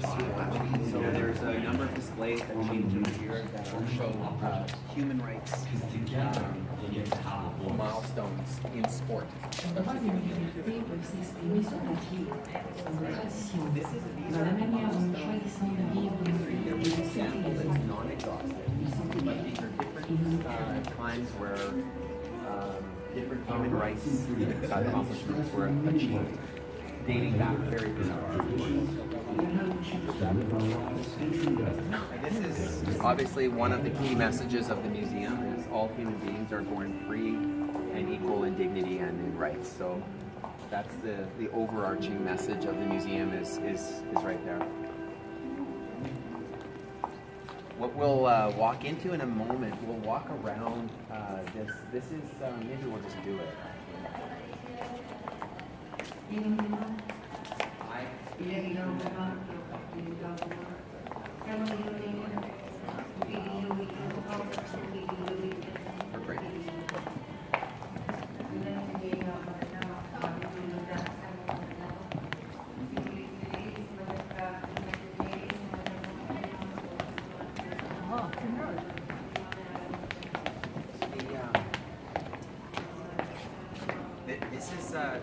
So there's a number of displays that change over here that will show human rights milestones in sport. This is sample that's non-exhaustive, but these are different times where different human rights accomplishments were achieved, dating back very far. This is obviously one of the key messages of the museum is all human beings are born free and equal in dignity and in rights. So that's the overarching message of the museum is right there. What we'll walk into in a moment, we'll walk around this. This is, maybe we'll just do it. Great.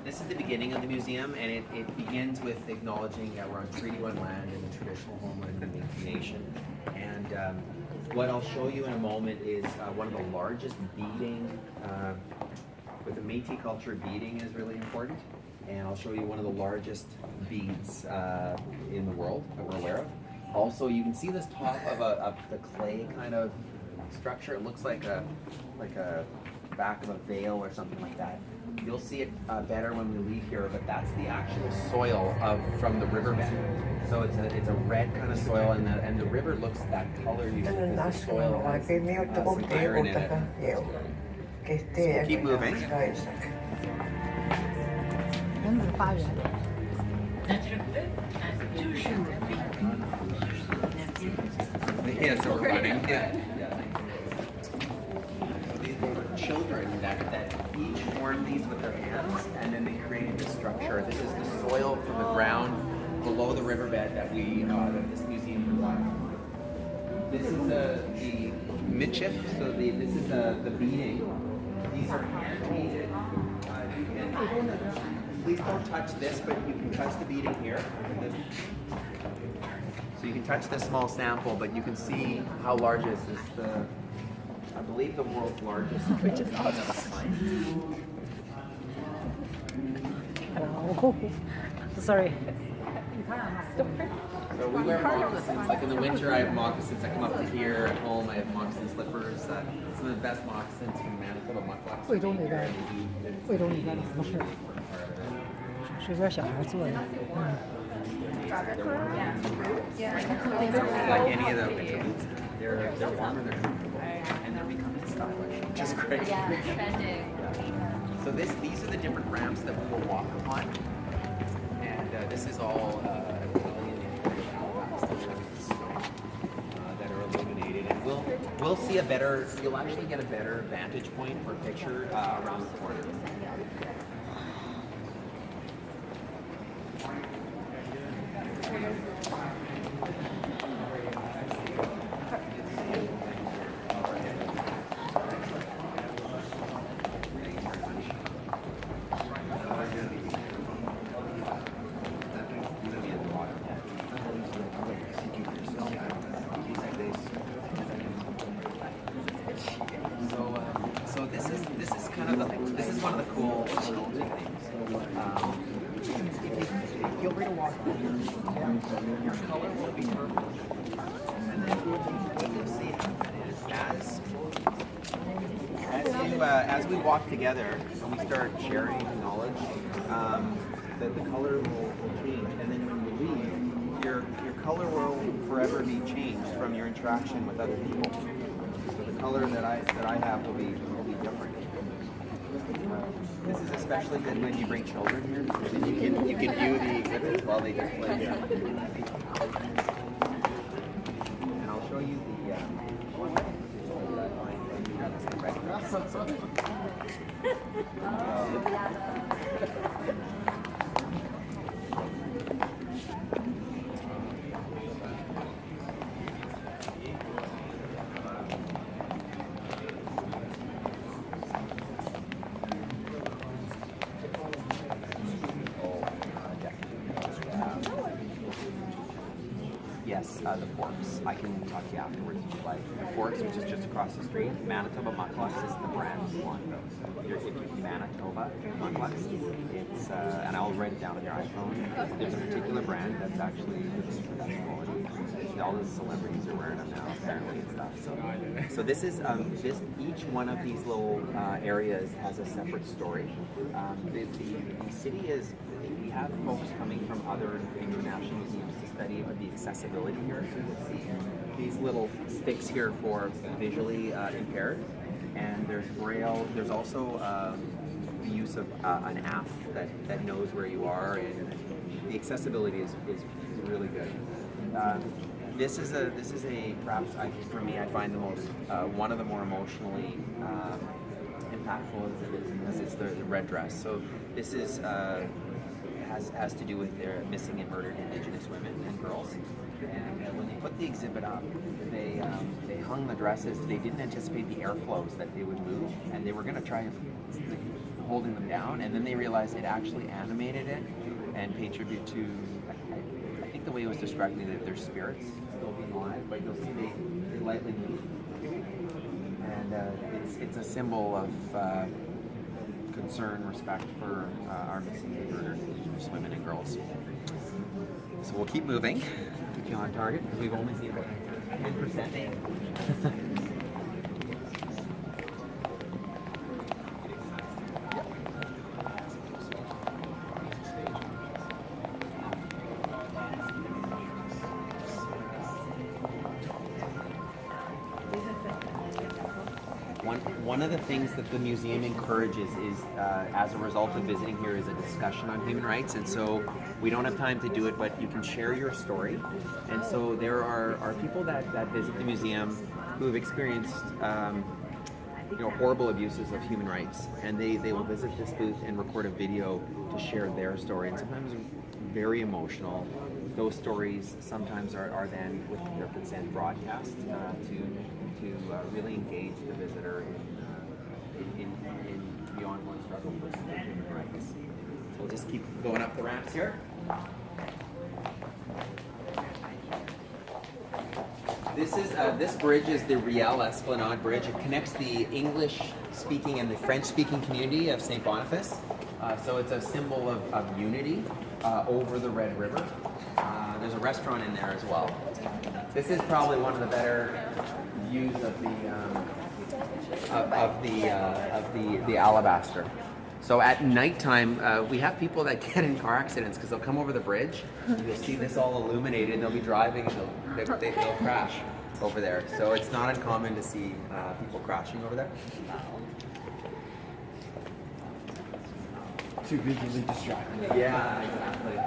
This is the beginning of the museum, and it begins with acknowledging that we're on Treaty 1 land in the traditional homeland of the Métis Nation. And what I'll show you in a moment is one of the largest beading, with the Métis culture, beading is really important. And I'll show you one of the largest beads in the world that we're aware of. Also, you can see this top of the clay kind of structure. It looks like a back of a veil or something like that. You'll see it better when we leave here, but that's the actual soil from the riverbed. So it's a red kind of soil, and the river looks that color usually because the soil has some iron in it. So we'll keep moving. Yeah, so we're running. Yeah. Children that each formed these with their hands, and then they created this structure. This is the soil from the ground below the riverbed that that this museum provides. This is the midship, so this is the beading. These are hand beaded. Please don't touch this, but you can touch the beading here. So you can touch this small sample, but you can see how large this is. I believe the world's largest. Which is awesome. Oh, sorry. So we wear moccasins. Like in the winter, I have moccasins. I come up to here. At home, I have moccasin slippers. Some of the best moccasins from Manitoba mucklucks. 贵州那边的服饰，是边小孩做的。Like any of them, they're warmer, they're comfortable, and they're becoming stylish, which is great. So these are the different ramps that we will walk upon, and this is all Italian that are illuminated, and we'll see you'll actually get a better vantage point for a picture around the corner. So this is kind of this is one of the cool things. Feel free to walk through here. Your color will be purple, and then you'll see how that is as we walk together and we start sharing knowledge. The color will change, and then when you leave, your color will forever be changed from your interaction with other people. So the color that I have will be different. This is especially good when you bring children here, because then you can view the exhibits while they just play. And I'll show you the the Forks. I can talk to you afterwards if you like. The Forks, which is just across the street. Manitoba Mucklucks is the brand you want. If you Manitoba Mucklucks, it's and I'll write it down on your iPhone. There's a particular brand that's actually the best quality. All the celebrities are wearing them now, apparently, and stuff. So this is each one of these little areas has a separate story. The city is. We have folks coming from other international museums to study about the accessibility here. So you'll see these little sticks here for visually impaired, and there's Braille. There's also the use of an app that knows where you are, and the accessibility is really good. This is a perhaps for me I find the most one of the more emotionally impactful because it's the red dress. So this is has to do with their missing and murdered Indigenous women and girls. And when they put the exhibit up, they hung the dresses. They didn't anticipate the airflows that they would move, and they were going to try holding them down, and then they realized it actually animated it and paid tribute to. I think the way it was described to me that their spirits still being alive, but you'll see they lightly move, and it's a symbol of concern, respect for our missing and murdered Indigenous women and girls. So we'll keep moving, keep you on target, because we've only seen about 10%. One of the things that the museum encourages is, as a result of visiting here, is a discussion on human rights. And so we don't have time to do it, but you can share your story. And so there are people that visit the museum who have experienced horrible abuses of human rights. And they will visit this booth and record a video to share their story. And sometimes very emotional. Those stories sometimes are then, with their consent, broadcast to really engage the visitor in the ongoing struggle for human rights. So we'll just keep going up the ramps here. This bridge is the Riel Esplanade Bridge. It connects the English-speaking and the French-speaking community of St. Boniface. So it's a symbol of unity over the Red River. There's a restaurant in there as well. This is probably one of the better views of the Alabaster. So at nighttime, we have people that get in car accidents because they'll come over the bridge. You'll see this all illuminated. They'll be driving and they'll crash over there. So it's not uncommon to see people crashing over there. Too visually distracting. Yeah, exactly.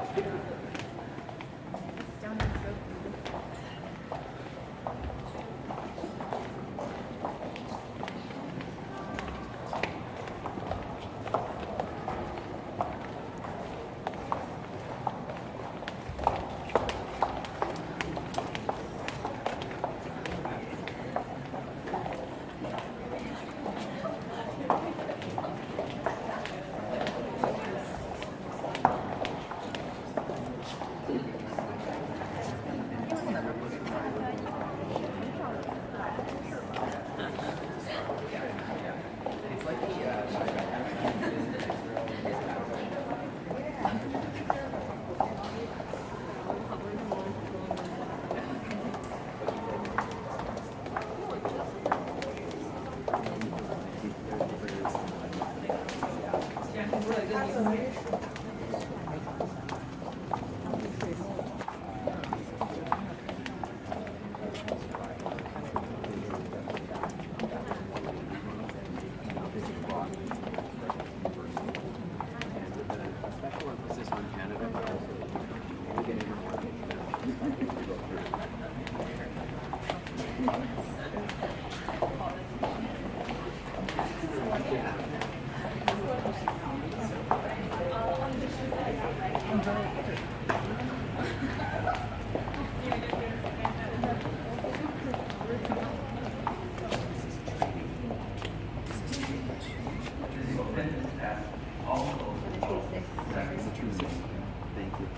Thank you.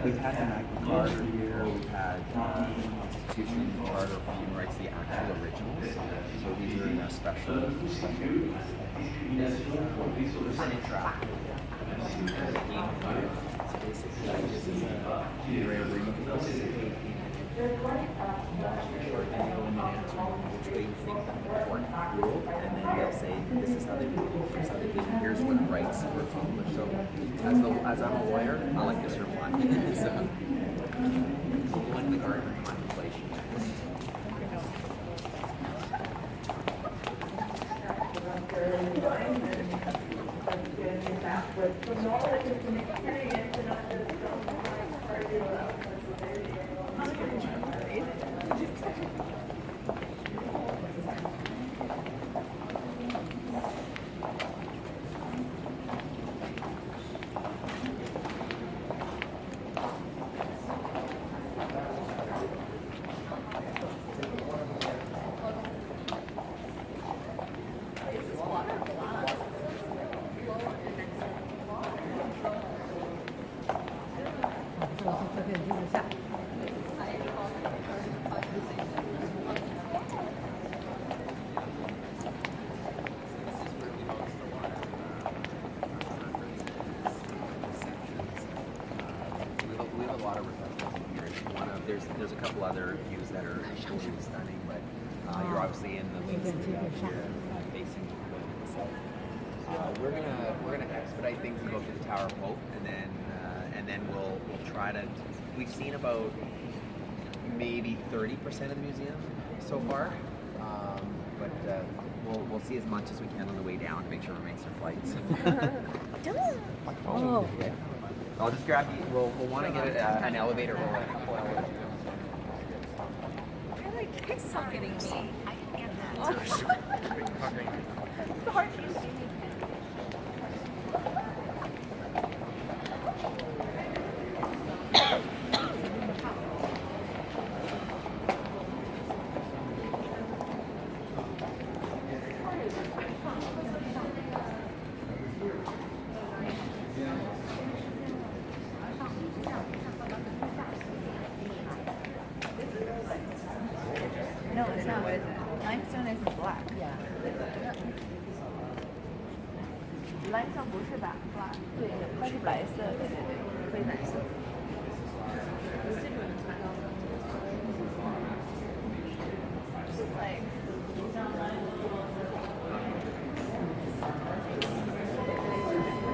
We've had the Magna Carta here. We've had Constitution, Charter of Human Rights, the actual originals. So these are special. This is an interactive game fire. So basically, this is an area where you can participate in short video and then answer which way you think the court ruled, and then they'll say this is how they did it, here's how they did it, here's what rights were accomplished. So as I'm a lawyer, I like this reply. So one with our contemplation. We have a lot of reflections in here. There's a couple other views that are absolutely stunning, but you're obviously in the lead here, facing the south. We're gonna expedite things and go to the Tower of Hope, and then we'll try to. We've seen about maybe 30% of the museum so far, but we'll see as much as we can on the way down to make sure we make some flights. Oh. Yeah. I'll just grab you. We'll want to get an elevator or a full elevator. You're like pickpocketing me. I can't get that. Sorry. No, it's not. What is it? Limestone isn't black. Yeah. Limestone 不是吧？black，对，它是白色，对对对，灰白色。